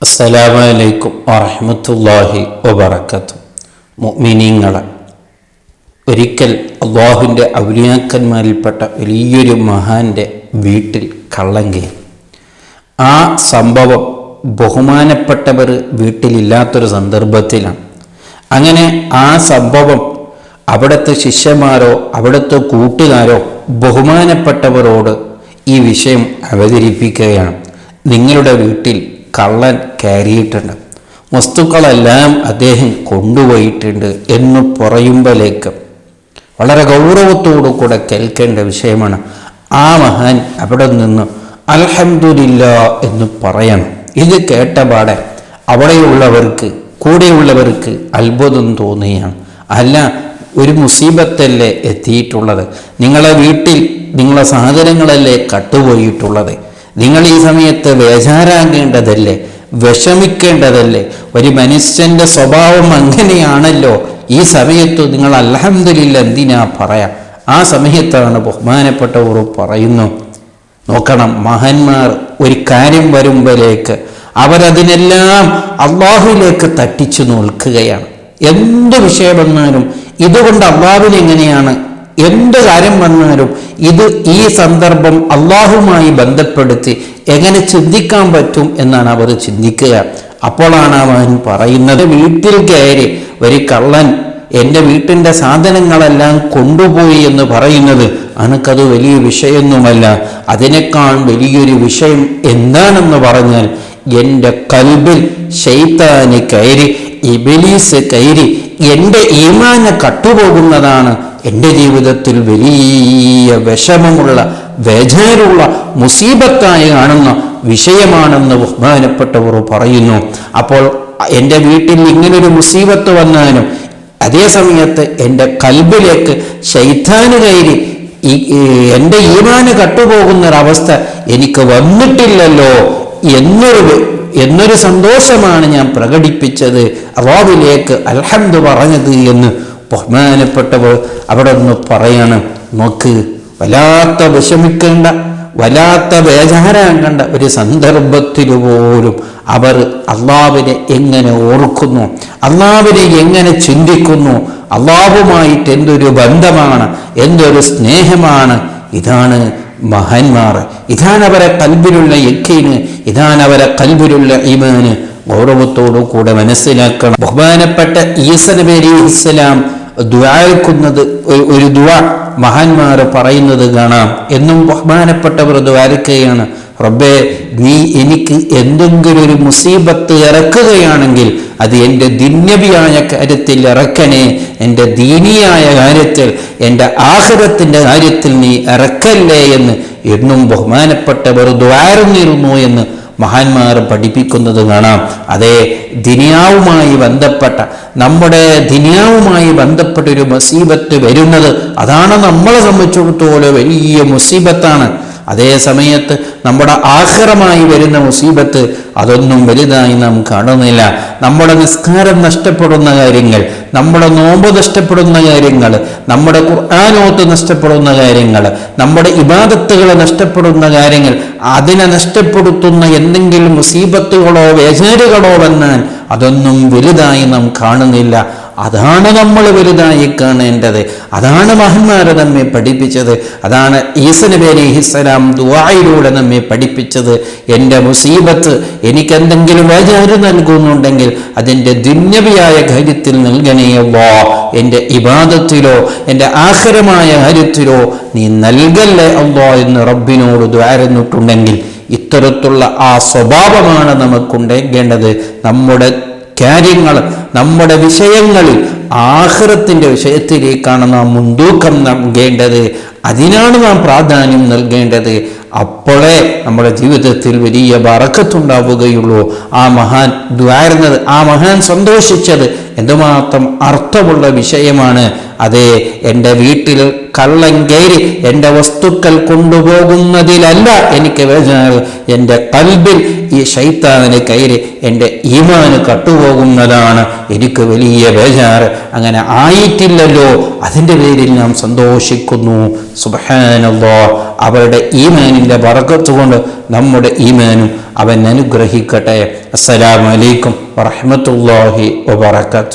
അസ്സലാമു അലൈക്കും വറഹ്മത്തുള്ളാഹി വബറകാതുഹു. മുഅ്മിനീങ്ങളെ, ഒരിക്കൽ അല്ലാഹുവിൻ്റെ ഔലിയാക്കന്മാരിൽപ്പെട്ട വലിയൊരു മഹാൻ്റെ വീട്ടിൽ കള്ളൻ കയറി. ആ സംഭവം ബഹുമാനപ്പെട്ടവർ വീട്ടിലില്ലാത്തൊരു സന്ദർഭത്തിലാണ്. അങ്ങനെ ആ സംഭവം അവിടുത്തെ ശിഷ്യന്മാരോ അവിടുത്തെ കൂട്ടുകാരോ ബഹുമാനപ്പെട്ടവരോട് ഈ വിഷയം അവതരിപ്പിക്കുകയാണ്. നിങ്ങളുടെ വീട്ടിൽ കള്ളൻ കയറിയിട്ടുണ്ട്, വസ്തുക്കളെല്ലാം അദ്ദേഹം കൊണ്ടുപോയിട്ടുണ്ട് എന്ന് പറയുമ്പോഴേക്ക് വളരെ ഗൗരവത്തോടു കൂടെ കേൾക്കേണ്ട വിഷയമാണ്. ആ മഹാൻ അവിടെ നിന്ന് അൽഹംദുലില്ലാ എന്ന് പറയണം. ഇത് കേട്ടപാടെ അവിടെയുള്ളവർക്ക് കൂടെയുള്ളവർക്ക് അത്ഭുതം തോന്നുകയാണ്. അല്ല, ഒരു മുസീബത്തല്ലേ എത്തിയിട്ടുള്ളത്, നിങ്ങളെ വീട്ടിൽ നിങ്ങളെ സാധനങ്ങളല്ലേ കട്ടുപോയിട്ടുള്ളത്, നിങ്ങൾ ഈ സമയത്ത് ബേജാറാകേണ്ടതല്ലേ, വിഷമിക്കേണ്ടതല്ലേ? ഒരു മനുഷ്യൻ്റെ സ്വഭാവം അങ്ങനെയാണല്ലോ. ഈ സമയത്ത് നിങ്ങൾ അൽഹംദുലില്ലാ എന്തിനാ പറയാം? ആ സമയത്താണ് ബഹുമാനപ്പെട്ടവർ പറയുന്നു, നോക്കണം, മഹാന്മാർ ഒരു കാര്യം വരുമ്പോഴേക്ക് അവരതിനെല്ലാം അള്ളാഹുവിലേക്ക് തട്ടിച്ചു നോക്കുകയാണ്. എന്ത് വിഷയം വന്നാലും ഇതുകൊണ്ട് അള്ളാഹുവിന് എങ്ങനെയാണ്, എന്ത് കാര്യം വന്നാലും ഇത് ഈ സന്ദർഭം അള്ളാഹുമായി ബന്ധപ്പെടുത്തി എങ്ങനെ ചിന്തിക്കാൻ പറ്റും എന്നാണ് അവർ ചിന്തിക്കുക. അപ്പോഴാണ് അവൻ പറയുന്നത്, വീട്ടിൽ കയറി ഒരു കള്ളൻ എൻ്റെ വീട്ടിൻ്റെ സാധനങ്ങളെല്ലാം കൊണ്ടുപോയി എന്ന് പറയുന്നത് അനക്കത് വലിയ വിഷയമൊന്നുമല്ല. അതിനേക്കാൾ വലിയൊരു വിഷയം എന്താണെന്ന് പറഞ്ഞാൽ, എൻ്റെ കൽബിൽ ശൈത്താന് കയറി, ഇബ്ലീസ് കയറി എൻ്റെ ഈമാനെ കട്ടുപോകുന്നതാണ് എൻ്റെ ജീവിതത്തിൽ വലിയ വിഷമമുള്ള, ബേജാറുള്ള, മുസീബത്തായി കാണുന്ന വിഷയമാണെന്ന് ബഹുമാനപ്പെട്ടവർ പറയുന്നു. അപ്പോൾ എൻ്റെ വീട്ടിൽ ഇങ്ങനൊരു മുസീബത്ത് വന്നാലും അതേ സമയത്ത് എൻ്റെ കൽബിലേക്ക് ശൈത്താന് കയറി എൻ്റെ ഈമാന് കട്ടുപോകുന്നൊരവസ്ഥ എനിക്ക് വന്നിട്ടില്ലല്ലോ എന്നൊരു സന്തോഷമാണ് ഞാൻ പ്രകടിപ്പിച്ചത്, അല്ലാഹുവിലേക്ക് അൽഹംദു പറഞ്ഞത് എന്ന് ബഹുമാനപ്പെട്ടവർ അവിടെ ഒന്ന് പറയാണ്. നോക്ക്, വല്ലാത്ത വിഷമിക്കേണ്ട, വല്ലാത്ത ബേജാറാകേണ്ട ഒരു സന്ദർഭത്തിൽ പോലും അവർ അള്ളാഹുവിനെ എങ്ങനെ ഓർക്കുന്നു, അള്ളാഹുവിനെ എങ്ങനെ ചിന്തിക്കുന്നു, അള്ളാഹുമായിട്ട് എന്തൊരു ബന്ധമാണ്, എന്തൊരു സ്നേഹമാണ്. ഇതാണ് മഹാന്മാർ, ഇതാണ് അവരെ കൽബിലുള്ള യഖീന്, ഇതാണ് അവരെ കൽബിലുള്ള ഈമാന്. ഗൗരവത്തോടു കൂടെ മനസ്സിലാക്കണം. ബഹുമാനപ്പെട്ട ഈസ നബി അലൈഹിസ്സലാം ദുആക്കുന്നത് ഒരു ദുആ മഹാന്മാർ പറയുന്നത് കാണാം. എന്നും ബഹുമാനപ്പെട്ടവർ ദുആക്കുകയാണ്, റബ്ബേ, നീ എനിക്ക് എന്തെങ്കിലും ഒരു മുസീബത്ത് ഇറക്കുകയാണെങ്കിൽ അത് എൻ്റെ ദുന്യവിയായ കാര്യത്തിൽ ഇറക്കണേ, എൻ്റെ ദീനിയായ കാര്യത്തിൽ, എൻ്റെ ആഖിറത്തിൻ്റെ കാര്യത്തിൽ നീ ഇറക്കല്ലേ എന്ന് എന്നും ബഹുമാനപ്പെട്ടവർ ദുആറുന്നിരുന്നു എന്ന് മഹാന്മാർ പഠിപ്പിക്കുന്നത് കാണാം. അതേ, ദുനിയാവുമായി ബന്ധപ്പെട്ട, നമ്മുടെ ദുനിയാവുമായി ബന്ധപ്പെട്ട ഒരു മുസീബത്ത് വരുന്നത്, അതാണ് നമ്മളെ സംബന്ധിച്ചിടത്തോളം വലിയ മുസീബത്താണ്. അതേ സമയത്ത് നമ്മുടെ ആഖിറമായി വരുന്ന മുസീബത്ത് അതൊന്നും വലുതായി നാം കാണുന്നില്ല. നമ്മുടെ നിസ്കാരം നഷ്ടപ്പെടുന്ന കാര്യങ്ങൾ, നമ്മുടെ നോമ്പ് നഷ്ടപ്പെടുന്ന കാര്യങ്ങൾ, നമ്മുടെ ഖുർആനോത്ത് നഷ്ടപ്പെടുന്ന കാര്യങ്ങൾ, നമ്മുടെ ഇബാദത്തുകൾ നഷ്ടപ്പെടുന്ന കാര്യങ്ങൾ, അതിനെ നഷ്ടപ്പെടുത്തുന്ന എന്തെങ്കിലും മുസീബത്തുകളോ വേജാറുകളോ വന്നാൽ അതൊന്നും വലുതായി നാം കാണുന്നില്ല. അതാണ് നമ്മൾ വലുതായി കാണേണ്ടത്. അതാണ് മഹാന്മാർ നമ്മെ പഠിപ്പിച്ചത്. അതാണ് ഈസ നബി അലൈഹിസ്സലാം ദുആയിലൂടെ നമ്മെ പഠിപ്പിച്ചത്. എൻ്റെ മുസീബത്ത് എനിക്കെന്തെങ്കിലും വേജാറ് നൽകുന്നുണ്ടെങ്കിൽ അതിൻ്റെ ദുന്യവിയായ കാര്യത്തിൽ നൽകണേ അല്ലാഹ്, എൻ്റെ ഇബാദത്തിലോ എൻ്റെ ആഖിറമായ കാര്യത്തിലോ നീ നൽകല്ലേ അല്ലാഹ് എന്ന് റബ്ബിനോട് ദുആയിരുന്നിട്ടുണ്ടെങ്കിൽ ഇത്തരത്തിലുള്ള ആ സ്വഭാവമാണ് നമുക്കുണ്ടാകേണ്ടത്. നമ്മുടെ കാര്യങ്ങൾ, നമ്മുടെ വിഷയങ്ങളിൽ ആഖിറത്തിന്റെ വിഷയത്തിലേക്കാണ് നാം മുൻതൂക്കം നൽകേണ്ടത്. അതിനാണ് നാം പ്രാധാന്യം നൽകേണ്ടത്. അപ്പോഴേ നമ്മുടെ ജീവിതത്തിൽ വലിയ ബറക്കത്തുണ്ടാവുകയുള്ളൂ. ആ മഹാൻ ദുആയിരുന്നത്, ആ മഹാൻ സന്തോഷിച്ചത് എന്തുമാത്രം അർത്ഥമുള്ള വിഷയമാണ്. അതേ എൻ്റെ വീട്ടിൽ കള്ളൻ കയറി എൻ്റെ വസ്തുക്കൾ കൊണ്ടുപോകുന്നതിലല്ല എനിക്ക് ബേജാറ്, എൻ്റെ ഖൽബിൽ ഈ ശൈത്താന് കയറി എൻ്റെ ഈമാന് കട്ടുപോകുന്നതാണ് എനിക്ക് വലിയ ബേജാറ്. അങ്ങനെ ആയിട്ടില്ലല്ലോ, അതിൻ്റെ പേരിൽ നാം സന്തോഷിക്കുന്നു. സുബ്ഹാനല്ലാഹ്, അവരുടെ ഈമാനിൻ്റെ ബറക്കത്ത് കൊണ്ട് നമ്മുടെ ഈമാനും അവൻ അനുഗ്രഹിക്കട്ടെ. അസ്സലാമു അലൈക്കും വറഹ്മത്തുള്ളാഹി വബറകാതുഹു.